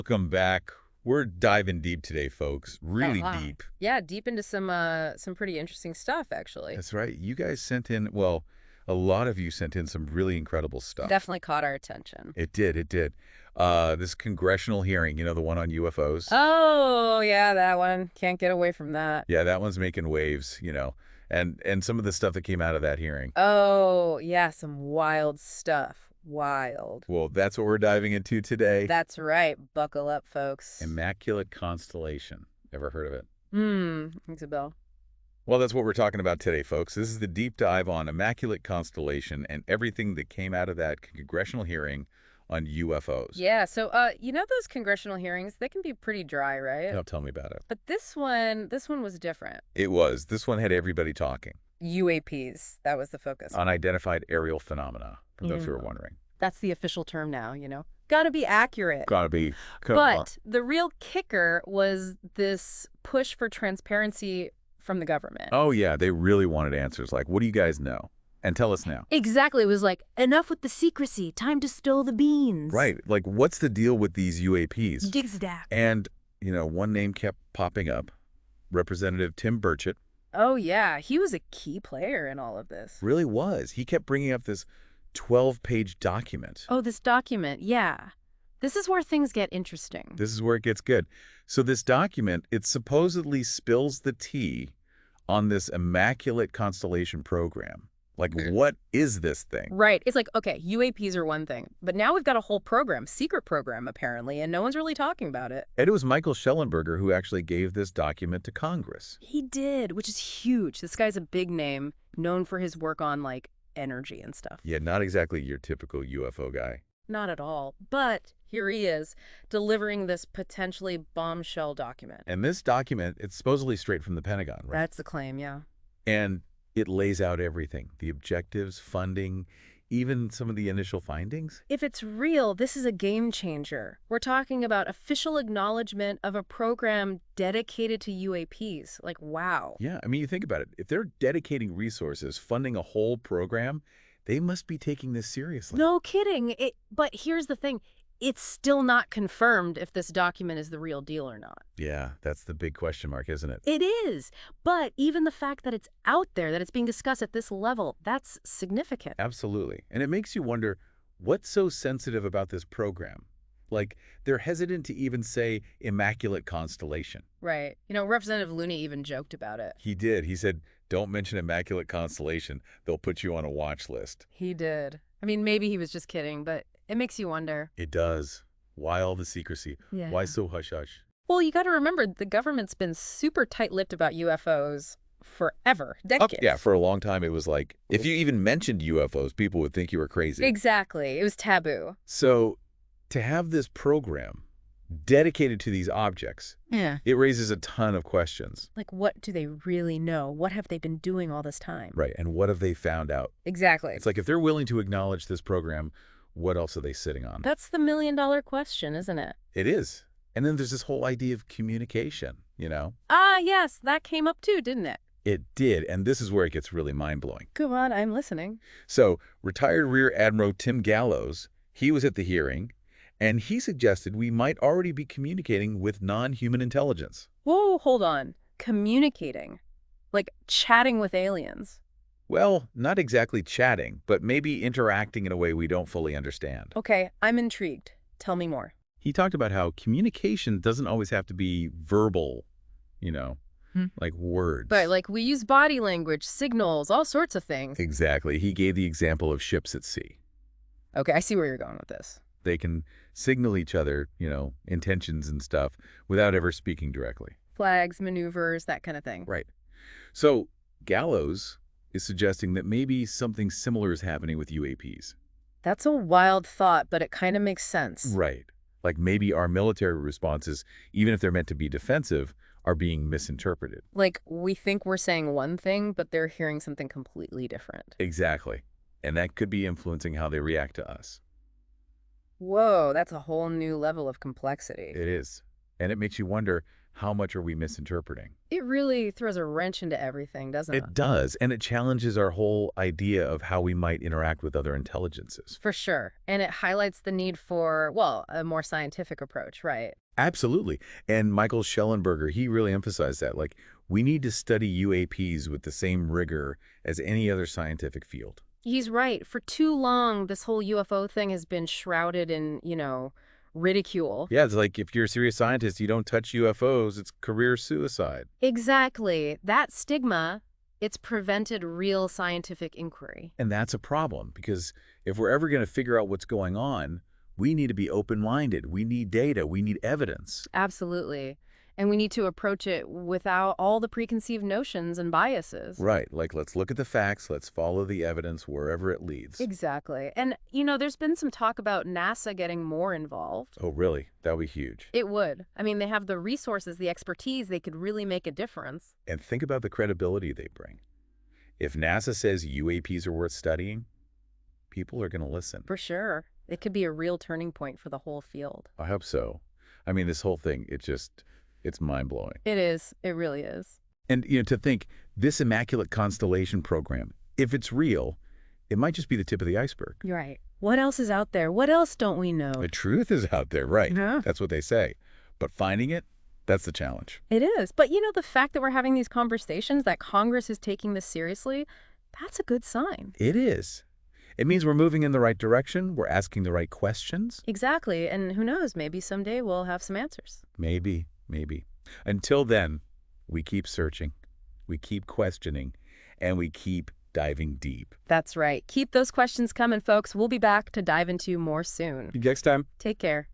Welcome back. We're diving deep today, folks. Really Uh-huh. deep. Yeah, deep into some pretty interesting stuff, actually. That's right. You guys sent in, well, a lot of you sent in some really incredible stuff. Definitely caught our attention. It did, it did. This congressional hearing, the one on UFOs. Oh, yeah, that one. Can't get away from that. Yeah, that one's making waves. And some of the stuff that came out of that hearing. Oh, yeah, some wild stuff. Wild. Well, that's what we're diving into today. That's right. Buckle up, folks. Immaculate Constellation. Ever heard of it? Rings a bell. Well, that's what we're talking about today, folks. This is the deep dive on Immaculate Constellation and everything that came out of that congressional hearing on UFOs. Yeah, so those congressional hearings, they can be pretty dry, right? Now tell me about it. But this one was different. It was. This one had everybody talking. UAPs, that was the focus. Unidentified Aerial Phenomena, for those who are Yeah. wondering. That's the official term now. Gotta be accurate. Gotta be. But the real kicker was this push for transparency from the government. Oh, yeah, they really wanted answers like, what do you guys know? And tell us now. Exactly. It was like, enough with the secrecy. Time to spill the beans. Right. Like, what's the deal with these UAPs? Digstack. And, one name kept popping up. Representative Tim Burchett Oh, yeah. He was a key player in all of this. really was. He kept bringing up this 12-page document. Oh, this document. Yeah. This is where things get interesting. This is where it gets good. So this document, it supposedly spills the tea on this Immaculate Constellation program. Like, what is this thing? Right. It's like, okay, UAPs are one thing, but now we've got a whole program, secret program, apparently, and no one's really talking about it. And it was Michael Schellenberger who actually gave this document to Congress. He did, which is huge. This guy's a big name, known for his work on, like, energy and stuff. Yeah, not exactly your typical UFO guy. Not at all. But here he is, delivering this potentially bombshell document. And this document, it's supposedly straight from the Pentagon, right? That's the claim, yeah. And it lays out everything, the objectives, funding, even some of the initial findings. If it's real, this is a game changer. We're talking about official acknowledgement of a program dedicated to UAPs. Like, wow. Yeah, I mean, you think about it. If they're dedicating resources, funding a whole program, they must be taking this seriously. No kidding. But here's the thing. It's still not confirmed if this document is the real deal or not. Yeah, that's the big question mark, isn't it? It is. But even the fact that it's out there, that it's being discussed at this level, that's significant. Absolutely. And it makes you wonder, what's so sensitive about this program? Like, they're hesitant to even say Immaculate Constellation. Right. Representative Looney even joked about it. He did. He said, don't mention Immaculate Constellation. They'll put you on a watch list. He did. I mean, maybe he was just kidding, but it makes you wonder. It does. Why all the secrecy? Yeah. Why so hush-hush? Well, you got to remember, the government's been super tight-lipped about UFOs forever, decades. Yeah, for a long time, it was like, if you even mentioned UFOs, people would think you were crazy. Exactly. It was taboo. So to have this program dedicated to these objects, Yeah. it raises a ton of questions. Like, what do they really know? What have they been doing all this time? Right, and what have they found out? Exactly. It's like, if they're willing to acknowledge this program, what else are they sitting on? That's the million-dollar question, isn't it? It is. And then there's this whole idea of communication. Ah, yes, that came up too, didn't it? It did, and this is where it gets really mind-blowing. Go on, I'm listening. So, retired Rear Admiral Tim Gallows, he was at the hearing, and he suggested we might already be communicating with non-human intelligence. Whoa, hold on. Communicating. Like chatting with aliens. Well, not exactly chatting, but maybe interacting in a way we don't fully understand. Okay, I'm intrigued. Tell me more. He talked about how communication doesn't always have to be verbal, like words. But like we use body language, signals, all sorts of things. Exactly. He gave the example of ships at sea. Okay, I see where you're going with this. They can signal each other, intentions and stuff without ever speaking directly. Flags, maneuvers, that kind of thing. Right. So Gallows is suggesting that maybe something similar is happening with UAPs. That's a wild thought, but it kind of makes sense. Right. Like maybe our military responses, even if they're meant to be defensive, are being misinterpreted. Like we think we're saying one thing, but they're hearing something completely different. Exactly. And that could be influencing how they react to us. Whoa, that's a whole new level of complexity. It is. And it makes you wonder, how much are we misinterpreting? It really throws a wrench into everything, doesn't it? It does, and it challenges our whole idea of how we might interact with other intelligences. For sure. And it highlights the need for, well, a more scientific approach, right? Absolutely. And Michael Schellenberger, he really emphasized that. Like, we need to study UAPs with the same rigor as any other scientific field. He's right. For too long, this whole UFO thing has been shrouded in, ridicule. Yeah, it's like if you're a serious scientist, you don't touch UFOs, it's career suicide. Exactly. That stigma, it's prevented real scientific inquiry. And that's a problem, because if we're ever going to figure out what's going on, we need to be open-minded. We need data. We need evidence. Absolutely. And we need to approach it without all the preconceived notions and biases. Right. Like, let's look at the facts. Let's follow the evidence wherever it leads. Exactly. And, there's been some talk about NASA getting more involved. Oh, really? That would be huge. It would. I mean, they have the resources, the expertise. They could really make a difference. And think about the credibility they bring. If NASA says UAPs are worth studying, people are going to listen. For sure. It could be a real turning point for the whole field. I hope so. I mean, this whole thing, it's mind-blowing. It is. It really is. And, to think, this Immaculate Constellation program, if it's real, it might just be the tip of the iceberg. You're right. What else is out there? What else don't we know? The truth is out there, right? Yeah. That's what they say. But finding it, that's the challenge. It is. But, the fact that we're having these conversations, that Congress is taking this seriously, that's a good sign. It is. It means we're moving in the right direction. We're asking the right questions. Exactly. And who knows, maybe someday we'll have some answers. Maybe. Until then, we keep searching, we keep questioning, and we keep diving deep. That's right. Keep those questions coming, folks. We'll be back to dive into more soon. Next time. Take care.